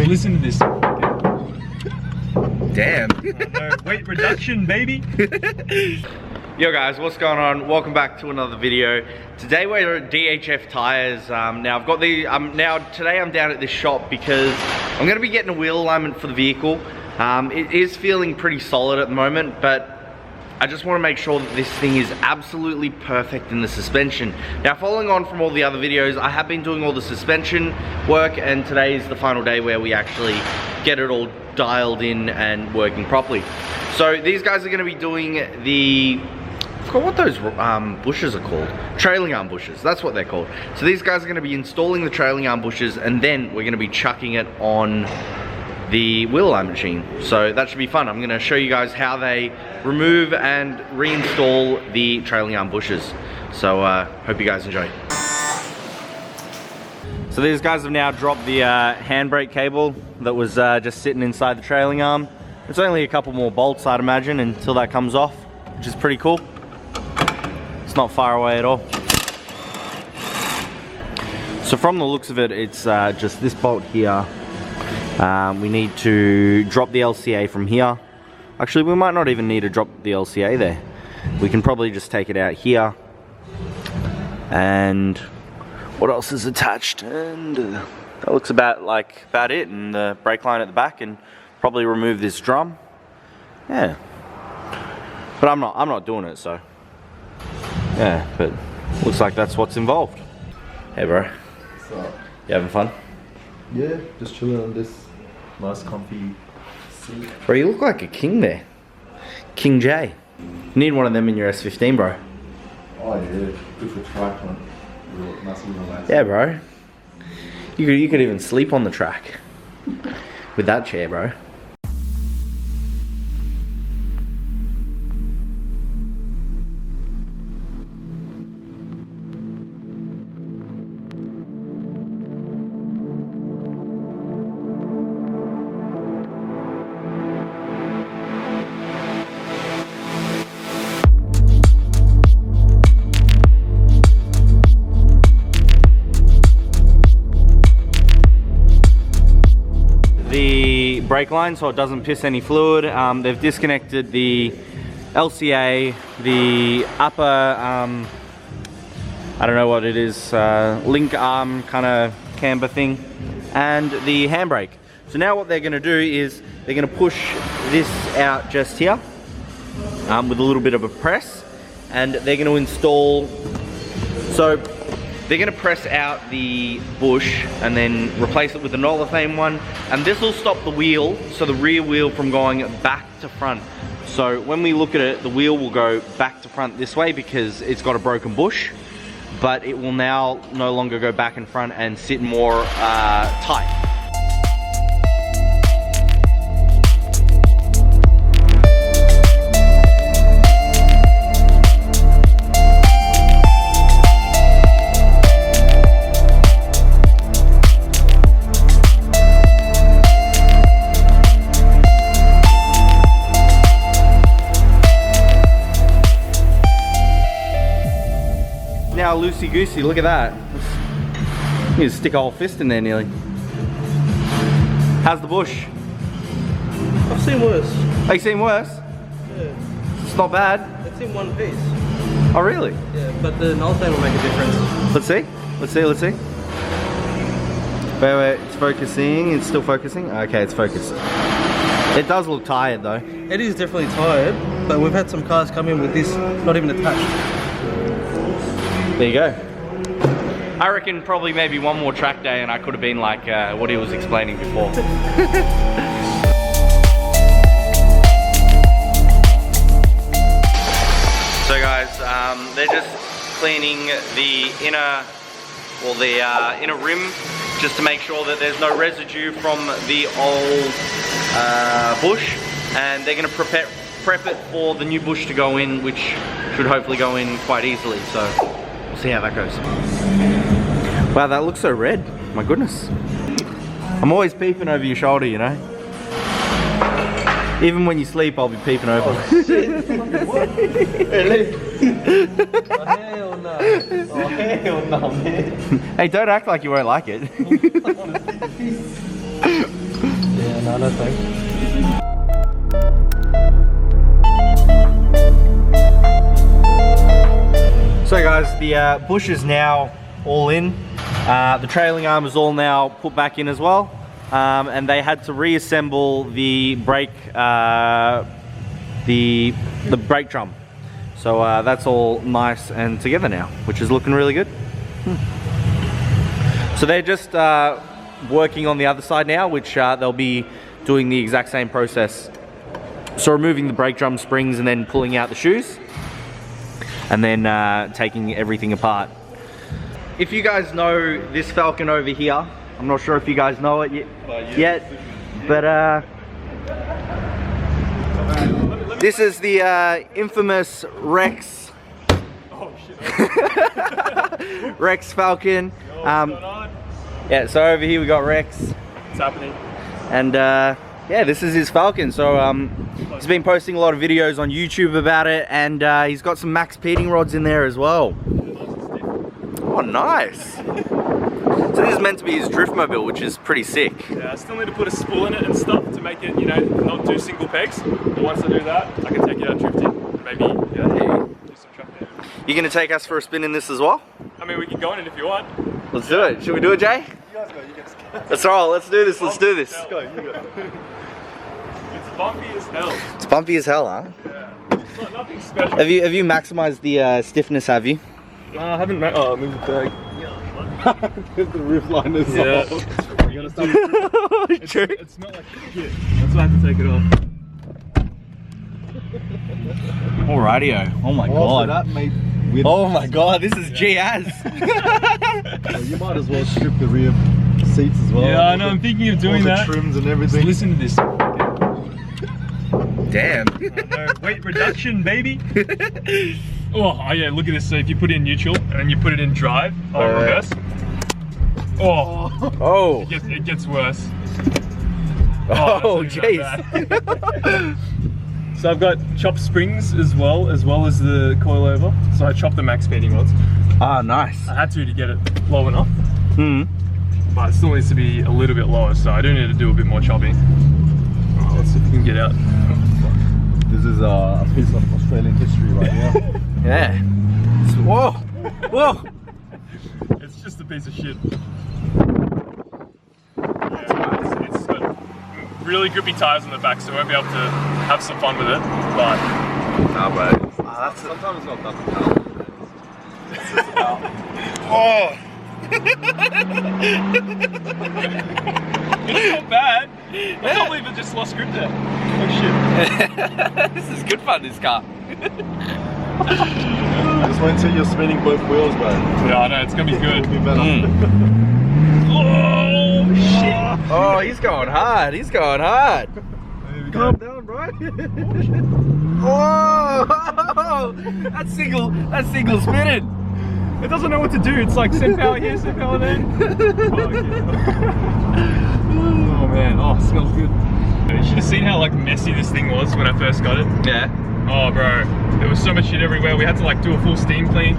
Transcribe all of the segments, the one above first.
listen to this. Damn. Weight reduction, baby. Yo guys, what's going on? Welcome back to another video. Today we're at DHF Tires. Now I've got the, today I'm down at this shop because I'm gonna be getting a wheel alignment for the vehicle. It is feeling pretty solid at the moment, but I just want to make sure that this thing is absolutely perfect in the suspension. Now, following on from all the other videos, I have been doing all the suspension work, and today is the final day where we actually get it all dialed in and working properly. So these guys are going to be doing the, I forgot what those bushes are called. Trailing arm bushes, that's what they're called. So these guys are going to be installing the trailing arm bushes, and then we're going to be chucking it on the wheel alignment machine. So that should be fun. I'm going to show you guys how they remove and reinstall the trailing arm bushes. So hope you guys enjoy. So these guys have now dropped the handbrake cable that was just sitting inside the trailing arm. It's only a couple more bolts, I'd imagine, until that comes off, which is pretty cool. It's not far away at all. So from the looks of it, it's just this bolt here. We need to drop the LCA from here. Actually, we might not even need to drop the LCA there. We can probably just take it out here. And what else is attached? And that looks about it. And the brake line at the back, and probably remove this drum. Yeah. But I'm not doing it, so. Yeah, but looks like that's what's involved. Hey bro. What's up? You having fun? Yeah, just chilling on this nice comfy seat. Bro, you look like a king there. King J. You need one of them in your S15, bro. Oh yeah, good for track, man. Real nice and relaxed. Yeah, bro. You could even sleep on the track with that chair, bro. The brake line so it doesn't piss any fluid. They've disconnected the LCA, the upper, I don't know what it is, link arm kind of camber thing, and the handbrake. So now what they're going to do is they're going to push this out just here with a little bit of a press, and they're going to install, so they're going to press out the bush and then replace it with an olefin one, and this will stop the wheel, so the rear wheel, from going back to front. So when we look at it, the wheel will go back to front this way because it's got a broken bush, but it will now no longer go back and front and sit more tight. Now loosey goosey, look at that. You can stick a whole fist in there nearly. How's the bush? I've seen worse. Oh, you seen worse? Yeah. It's not bad. It's in one piece. Oh really? Yeah, but the null thing will make a difference. Let's see. Let's see, let's see. Wait, it's focusing. It's still focusing? Okay, it's focused. It does look tired though. It is definitely tired, but we've had some cars come in with this not even attached. There you go. I reckon probably maybe one more track day and I could have been like what he was explaining before. So guys, they're just cleaning the inner rim just to make sure that there's no residue from the old bush, and they're going to prep it for the new bush to go in, which should hopefully go in quite easily. So we'll see how that goes. Wow, that looks so red. My goodness. I'm always peeping over your shoulder, you know. Even when you sleep, I'll be peeping over. Oh, shit. Really? Oh, hell no. Oh, hell no, man. Hey, don't act like you won't like it. No thanks. So guys, the bush is now all in. The trailing arm is all now put back in as well. And they had to reassemble the brake brake drum. So that's all nice and together now, which is looking really good. So they're just working on the other side now, which they'll be doing the exact same process. So removing the brake drum springs and then pulling out the shoes, and then taking everything apart. If you guys know this Falcon over here, I'm not sure if you guys know it yet, but this is the infamous Rex. Oh shit. Rex Falcon. Yeah, so over here we got Rex. What's happening? And yeah, this is his Falcon. So he's been posting a lot of videos on YouTube about it, and he's got some max speeding rods in there as well. Oh, nice. So this is meant to be his drift mobile, which is pretty sick. Yeah, I still need to put a spool in it and stuff to make it, you know, not do single pegs. But once I do that, I can take it out drifting. Maybe, you know, do some track there. You gonna take us for a spin in this as well? I mean, we can go in it if you want. Let's do it. Should we do it, Jay? You guys go, you guys go. That's all right. Let's do this. Let's do this. Go, you go. It's bumpy as hell. It's bumpy as hell, huh? Yeah. It's not, nothing special. Have you maximized the stiffness? Have you? No, I haven't. Oh, move the bag. The roof line is Yeah. off. You're gonna start. True. It smelled like shit. That's why I have to take it off. Alrighty-o. Oh my So god. that made with. Oh my god. This is G-Az. So you might as well strip the rear seats as well. Yeah, I know. I'm thinking of doing all that. the trims and everything. Listen to this. Damn. Weight reduction, baby. Oh yeah, look at this. So if you put it in neutral and then you put it in drive or reverse, Oh. it gets worse. Oh, that's really jeez. So I've got chopped springs as well as the coilover. So I chopped the max speeding rods. Ah, nice. I had to get it low enough, Hmm. but it still needs to be a little bit lower. So I do need to do a bit more chopping. Oh, let's see if we can get out. This is a piece of Australian history right here. Yeah. Whoa. Whoa. It's just a piece of shit. Yeah, it's got really grippy tires on the back, so I won't be able to have some fun with it. But Nah, bro. That's Sometimes it's not that bad. Oh. it's not bad. I can't believe it just lost grip there. Oh shit. This is good fun, this car. Just wait until you're spinning both wheels, bro. Yeah, I know, it's gonna be good. It'll be better. Oh shit. Oh, he's going hard. He's going hard. Calm down, bro. Oh, that's single spinning. It doesn't know what to do. It's like send power here, send power there. Fuck yeah. Oh man, oh, it smells good. You should have seen how like messy this thing was when I first got it. Yeah. Oh bro, there was so much shit everywhere. We had to like do a full steam clean.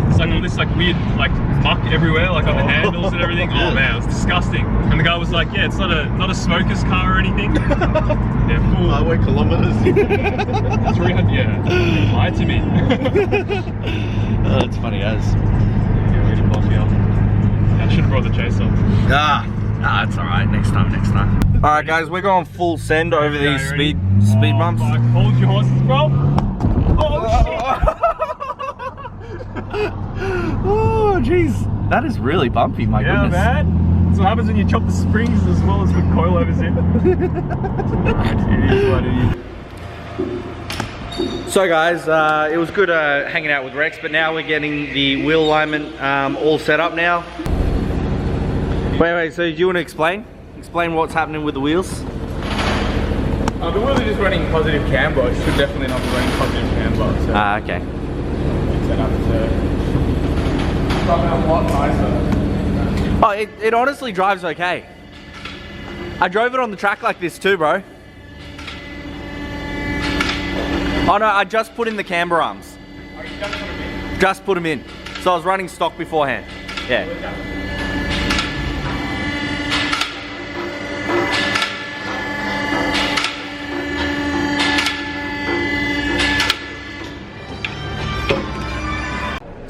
It's like all this like weird like muck everywhere, like on the handles and everything. Oh man, it was disgusting. And the guy was like, yeah, it's not a smoker's car or anything. Yeah, full. Highway kilometers. 300, yeah. Lied to me. Oh, that's funny as. Yeah, really bumpy up. I should have brought the chaser. Nah, that's alright. Next time. Alright guys, we're going full send over these ready? speed bumps. Fuck. Hold your horses, bro. Oh shit. Oh jeez, that is really bumpy, my Yeah, goodness. man. That's what happens when you chop the springs as well as put coilovers in. It is what it is. So guys, it was good hanging out with Rex, but now we're getting the wheel alignment all set up now. Wait, so do you want to explain what's happening with the wheels? The wheel is just running positive camber. It should definitely not be running positive camber. So Okay. it's set up to run a lot nicer. Oh, it honestly drives okay. I drove it on the track like this too, bro. Oh no, I just put in the camber arms. Oh, you just put them in. Just put them in. So I was running stock beforehand. Yeah.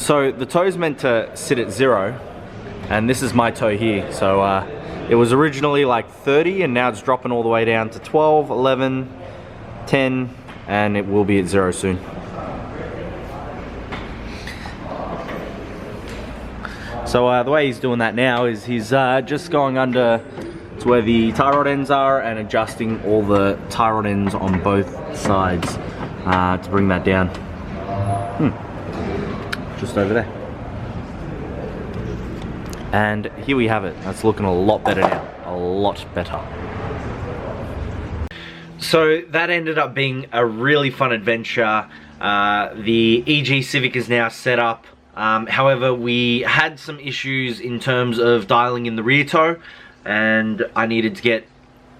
So the toe's meant to sit at 0, and this is my toe here. So it was originally like 30, and now it's dropping all the way down to 12, 11, 10, and it will be at 0 soon. So the way he's doing that now is he's just going under to where the tie rod ends are and adjusting all the tie rod ends on both sides to bring that down. Just over there. And here we have it. That's looking a lot better now. A lot better. So that ended up being a really fun adventure. The EG Civic is now set up. However, we had some issues in terms of dialing in the rear toe, and I needed to get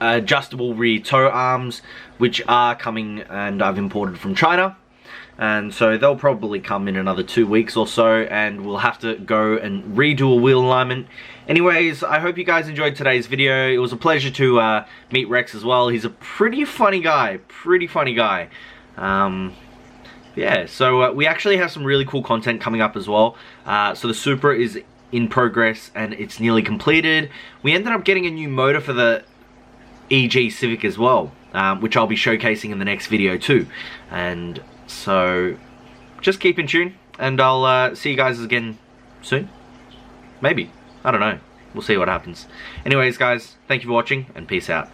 adjustable rear toe arms, which are coming, and I've imported from China. And so they'll probably come in another 2 weeks or so, and we'll have to go and redo a wheel alignment. Anyways, I hope you guys enjoyed today's video. It was a pleasure to meet Rex as well. He's a pretty funny guy, yeah, so we actually have some really cool content coming up as well. So the Supra is in progress and it's nearly completed. We ended up getting a new motor for the EG Civic as well, which I'll be showcasing in the next video too. And so just keep in tune, and I'll see you guys again soon. Maybe. I don't know. We'll see what happens. Anyways, guys, thank you for watching, and peace out.